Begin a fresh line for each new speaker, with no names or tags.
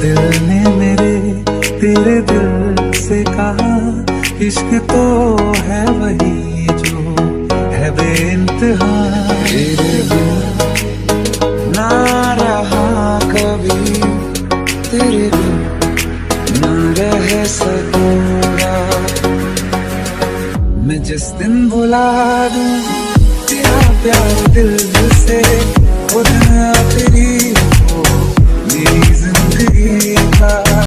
दिल ने मेरे तेरे दिल से कहा, इश्क तो है वही जो है बेइंतहा। तेरे बिन ना रहा कभी, तेरे बिन ना रह सकूंगा। मैं जिस दिन भुला दूं तेरा प्यार दिल से, वो दिन तेरी